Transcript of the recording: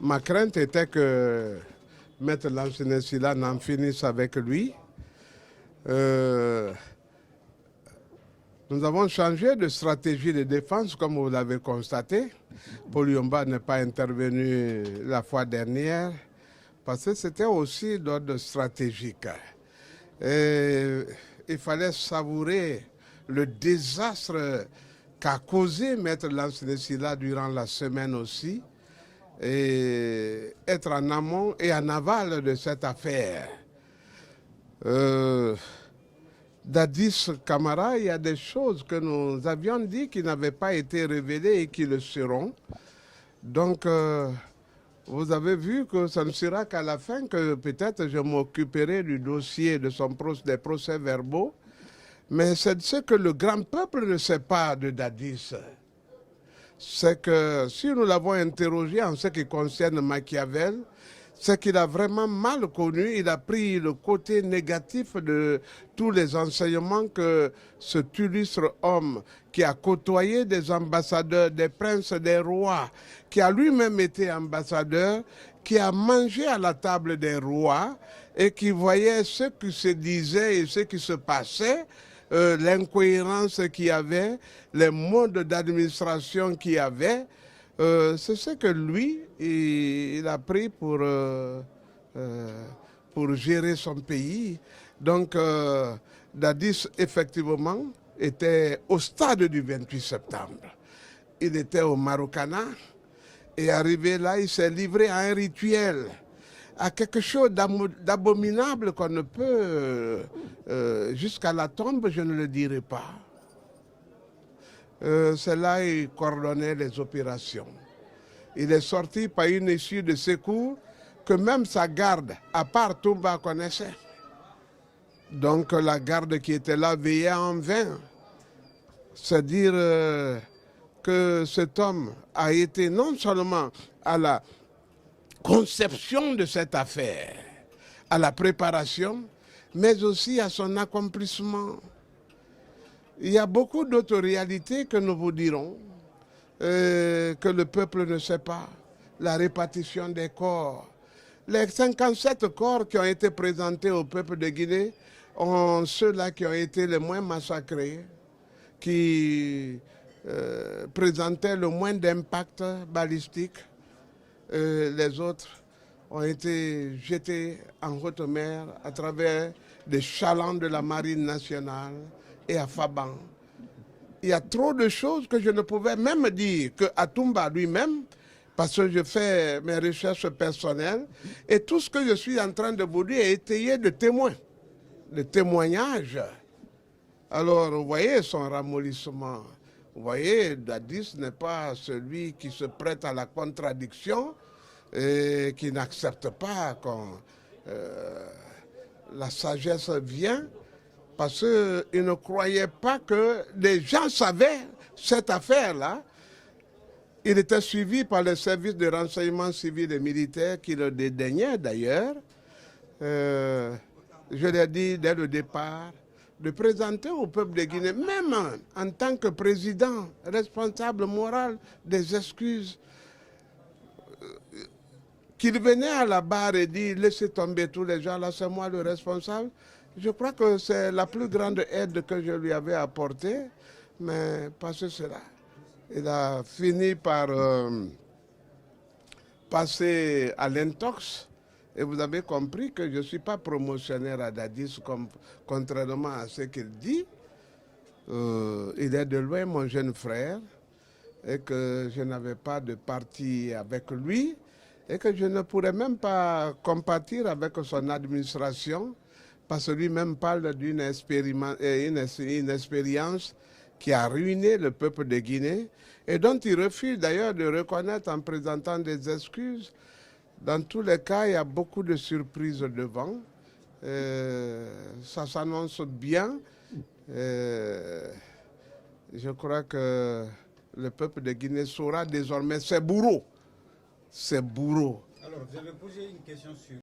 Ma crainte était que Maître Lansana Sylla n'en finisse avec lui. Nous avons changé de stratégie de défense, comme vous l'avez constaté. Paul Yomba n'est pas intervenu la fois dernière, parce que c'était aussi d'ordre stratégique. Et il fallait savourer le désastre qu'a causé Maître Lansana Sylla durant la semaine aussi, et être en amont et en aval de cette affaire. Dadis Camara, il y a des choses que nous avions dit qui n'avaient pas été révélées et qui le seront. Donc, vous avez vu que ça ne sera qu'à la fin que peut-être je m'occuperai du dossier des procès-verbaux. Mais c'est ce que le grand peuple ne sait pas de Dadis. C'est que si nous l'avons interrogé en ce qui concerne Machiavel, c'est qu'il a vraiment mal connu, il a pris le côté négatif de tous les enseignements que cet illustre homme qui a côtoyé des ambassadeurs, des princes, des rois, qui a lui-même été ambassadeur, qui a mangé à la table des rois et qui voyait ce qui se disait et ce qui se passait, l'incohérence qu'il y avait, les modes d'administration qu'il y avait. C'est ce que lui, il a pris pour gérer son pays. Donc, Dadis, effectivement, était au stade du 28 septembre. Il était au Marokana et arrivé là, il s'est livré à un rituel, à quelque chose d'abominable qu'on ne peut, jusqu'à la tombe, je ne le dirai pas. C'est là qu'il coordonnait les opérations. Il est sorti par une issue de secours que même sa garde, à part Toumba, connaissait. Donc la garde qui était là veillait en vain. C'est-à-dire que cet homme a été non seulement à la conception de cette affaire, à la préparation, mais aussi à son accomplissement. Il y a beaucoup d'autres réalités que nous vous dirons, que le peuple ne sait pas. La répartition des corps. Les 57 corps qui ont été présentés au peuple de Guinée ont ceux-là qui ont été les moins massacrés, qui présentaient le moins d'impact balistique. Les autres ont été jetés en haute mer à travers des chalands de la marine nationale et à Faban. Il y a trop de choses que je ne pouvais même dire qu'à Toumba lui-même, parce que je fais mes recherches personnelles, et tout ce que je suis en train de vous dire est étayé de témoins, de témoignages. Alors, vous voyez son ramollissement. Vous voyez, Dadis n'est pas celui qui se prête à la contradiction et qui n'accepte pas quand la sagesse vient, parce qu'il ne croyait pas que les gens savaient cette affaire-là. Il était suivi par les services de renseignement civil et militaire qui le dédaignaient d'ailleurs. Je l'ai dit dès le départ, de présenter au peuple de Guinée, même en tant que président, responsable moral, des excuses, qu'il venait à la barre et dit « laissez tomber tous les gens, là c'est moi le responsable ». Je crois que c'est la plus grande aide que je lui avais apportée, mais pas cela. Il a fini par passer à l'intox. Et vous avez compris que je ne suis pas promotionnaire à Dadis, contrairement à ce qu'il dit. Il est de loin mon jeune frère et que je n'avais pas de parti avec lui et que je ne pourrais même pas compatir avec son administration parce que lui-même parle d'une expérience qui a ruiné le peuple de Guinée et dont il refuse d'ailleurs de reconnaître en présentant des excuses. Dans tous les cas, il y a beaucoup de surprises devant. Ça s'annonce bien. Je crois que le peuple de Guinée saura désormais ses bourreaux. Ses bourreaux. Alors, je vais poser une question sur